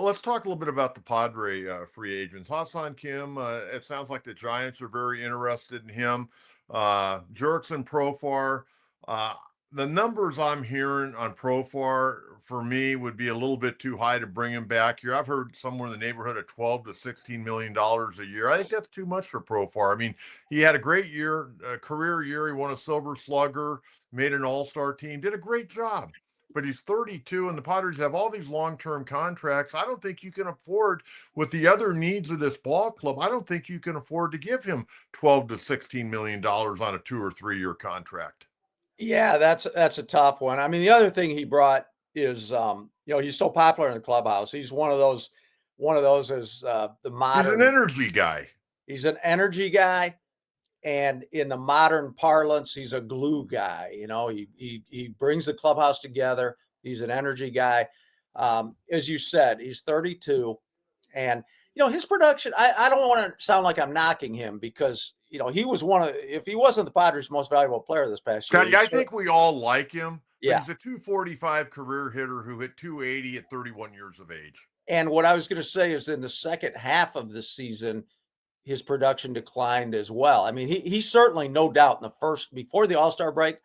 Well, let's talk a little bit about the Padre free agents. Ha-Seong Kim, it sounds like the Giants are very interested in him. Jurickson Profar, uh, the numbers I'm hearing on Profar for me would be a little bit too high to bring him back here. I've heard somewhere in the neighborhood of 12 to $16 million a year. I think that's too much for Profar. I mean, he had a great year, a career year. He won a Silver Slugger, made an All-Star team, did a great job, but he's 32 and the Padres have all these long-term contracts. I don't think you can afford, with the other needs of this ball club, I don't think you can afford to give him 12 to $16 million on a 2 or 3 year contract. Yeah, that's a tough one. I mean, the other thing he brought is, he's so popular in the clubhouse. He's one of those as the He's an modern. energy guy. He's an energy guy, and in the modern parlance, he's a glue guy. He brings the clubhouse together. He's an energy guy. As you said, he's 32, and his production. I don't want to sound like I'm knocking him because he was if he wasn't the Padres' most valuable player this past year, Scotty, I think we all like him, but yeah. he's a 245 career hitter who hit 280 at 31 years of age. And what I was going to say is in the second half of the season, his production declined as well. I mean, he certainly, no doubt, in the first before the All-Star break,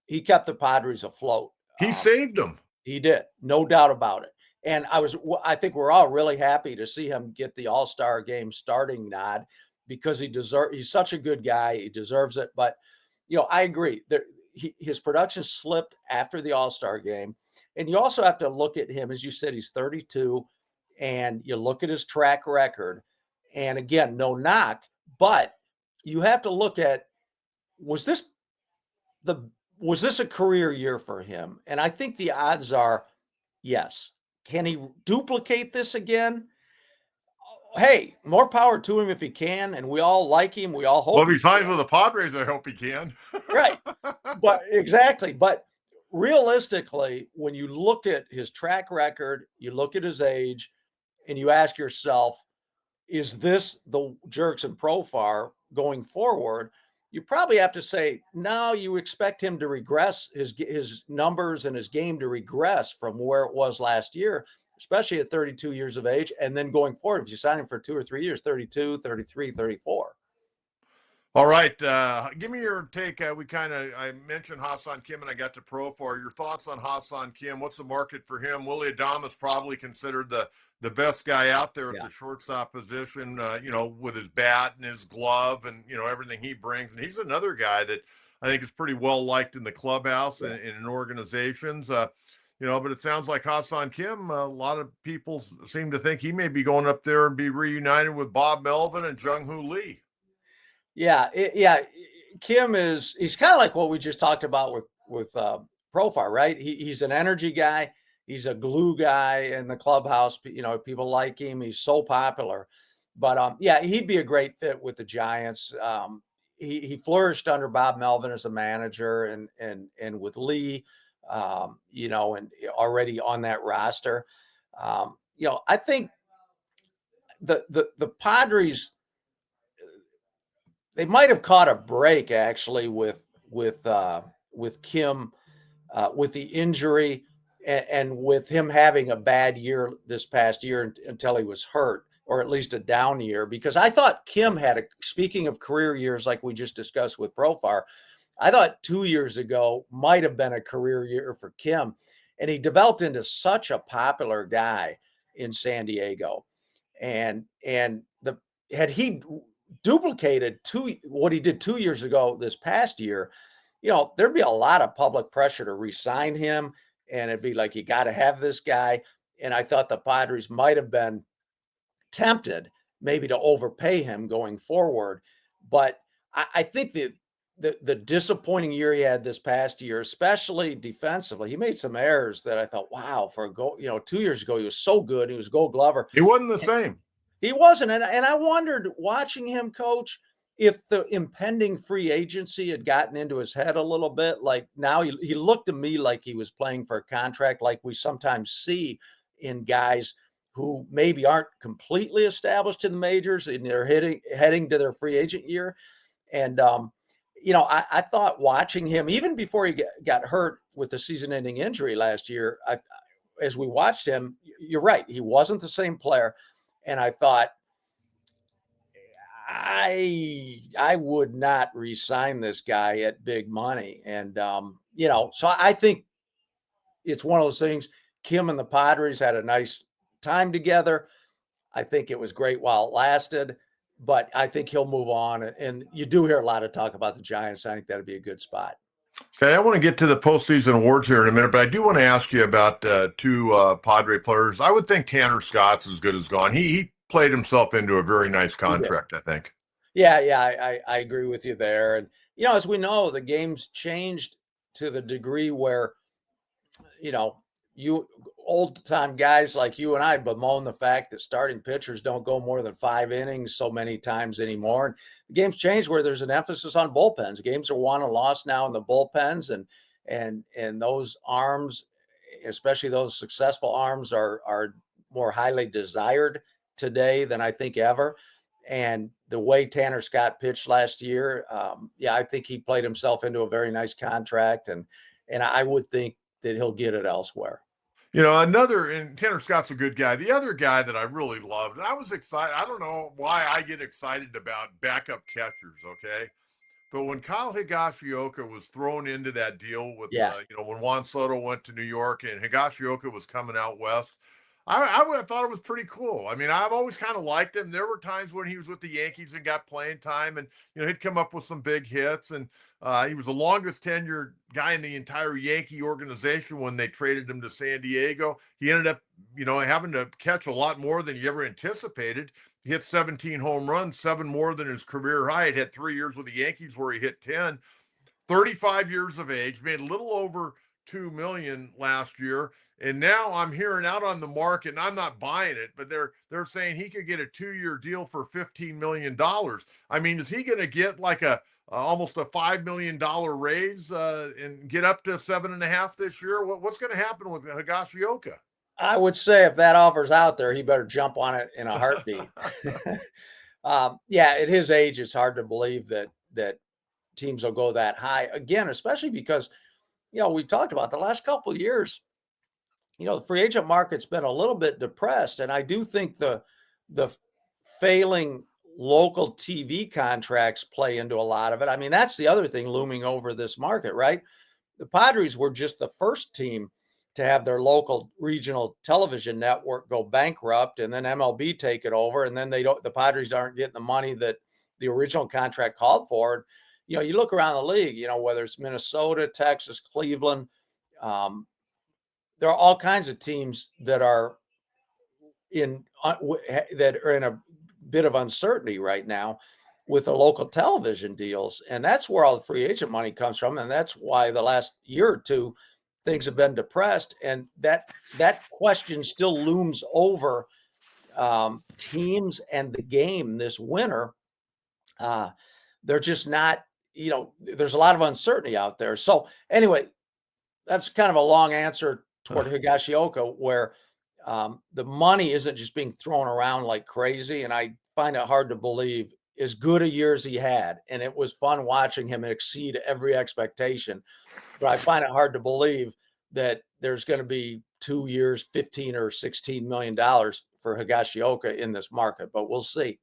he kept the Padres afloat. He saved them. He did, no doubt about it. And I think we're all really happy to see him get the All-Star game starting nod because he's such a good guy. He deserves it. But, I agree. His production slipped after the All-Star game. And you also have to look at him, as you said, he's 32, and you look at his track record. And again, no knock, but you have to look at, was this a career year for him? And I think the odds are yes. Can he duplicate this again? Hey, more power to him if he can, and we all like him. We all Well, hope if he he signs can. with the Padres, I hope he can. Right. But exactly. But realistically, when you look at his track record, you look at his age, and you ask yourself, is this the Jurickson Profar going forward? You probably have to say, no, you expect him to regress, his numbers and his game to regress from where it was last year, especially at 32 years of age. And then going forward, if you sign him for 2 or 3 years, 32, 33, 34. All right, give me your take. I mentioned Ha-Seong Kim, and I got to Profar. Your thoughts on Ha-Seong Kim? What's the market for him? Willie Adames probably considered the best guy out there at Yeah. the shortstop position. With his bat and his glove, and everything he brings. And he's another guy that I think is pretty well liked in the clubhouse Yeah. and in organizations. But it sounds like Ha-Seong Kim, a lot of people seem to think he may be going up there and be reunited with Bob Melvin and Jung-Hoo Lee. Yeah. Yeah. Kim he's kind of like what we just talked about with Profar, right? He's an energy guy. He's a glue guy in the clubhouse. People like him. He's so popular. But yeah, he'd be a great fit with the Giants. He flourished under Bob Melvin as a manager and with Lee, and already on that roster. I think the Padres, they might have caught a break actually with Kim, with the injury and with him having a bad year this past year until he was hurt, or at least a down year. Because I thought Kim speaking of career years, like we just discussed with Profar, I thought 2 years ago might have been a career year for Kim, and he developed into such a popular guy in San Diego, and the had he duplicated what he did 2 years ago this past year, there'd be a lot of public pressure to re-sign him, and it'd be like, you got to have this guy. And I thought the Padres might have been tempted maybe to overpay him going forward. But I think the disappointing year he had this past year, especially defensively, he made some errors that I thought, wow, for a goal, 2 years ago, he was so good. He was Gold Glover. He wasn't the same. He wasn't. And I wondered, watching him coach, if the impending free agency had gotten into his head a little bit. Like, now he looked to me like he was playing for a contract, like we sometimes see in guys who maybe aren't completely established in the majors and they're heading to their free agent year. And, I thought watching him, even before he got hurt with the season ending injury last year, as we watched him, you're right, he wasn't the same player, and I thought, I would not re-sign this guy at big money, and so I think it's one of those things. Kim and the Padres had a nice time together. I think it was great while it lasted, but I think he'll move on. And you do hear a lot of talk about the Giants. I think that'd be a good spot. Okay, I want to get to the postseason awards here in a minute, but I do want to ask you about two Padre players. I would think Tanner Scott's as good as gone. He played himself into a very nice He did. contract, I think. Yeah, I agree with you there. And as we know, the game's changed to the degree where you old time guys like you and I bemoan the fact that starting pitchers don't go more than 5 innings so many times anymore. And the game's changed where there's an emphasis on bullpens. Games are won and lost now in the bullpens, and those arms, especially those successful arms, are more highly desired today than I think ever. And the way Tanner Scott pitched last year, I think he played himself into a very nice contract, and I would think that he'll get it elsewhere. And Tanner Scott's a good guy. The other guy that I really loved, and I was excited. I don't know why I get excited about backup catchers, okay? But when Kyle Higashioka was thrown into that deal with, Yeah. when Juan Soto went to New York and Higashioka was coming out west, I would have thought it was pretty cool. I mean, I've always kind of liked him. There were times when he was with the Yankees and got playing time, and he'd come up with some big hits. And he was the longest tenured guy in the entire Yankee organization when they traded him to San Diego. He ended up, having to catch a lot more than he ever anticipated. He hit 17 home runs, 7 more than his career high. He had 3 years with the Yankees where he hit 10. 35 years of age, made a little over 2 million last year. And now I'm hearing out on the market, and I'm not buying it, but they're saying he could get a 2-year deal for $15 million. I mean, is he going to get like almost a $5 million raise and get up to 7.5 this year? What's going to happen with Higashioka? I would say if that offer's out there, he better jump on it in a heartbeat. At his age, it's hard to believe that teams will go that high again, especially because we've talked about the last couple of years. The free agent market's been a little bit depressed, and I do think the failing local TV contracts play into a lot of it. I mean, that's the other thing looming over this market, right? The Padres were just the first team to have their local regional television network go bankrupt, and then MLB take it over, and then the Padres aren't getting the money that the original contract called for. You look around the league, whether it's Minnesota, Texas, Cleveland, there are all kinds of teams that are in a bit of uncertainty right now with the local television deals, and that's where all the free agent money comes from, and that's why the last year or two things have been depressed, and that question still looms over teams and the game this winter. They're just not, there's a lot of uncertainty out there. So anyway, that's kind of a long answer toward Higashioka, where the money isn't just being thrown around like crazy. And I find it hard to believe as good a year as he had. And it was fun watching him exceed every expectation. But I find it hard to believe that there's going to be 2 years, $15 or $16 million for Higashioka in this market. But we'll see.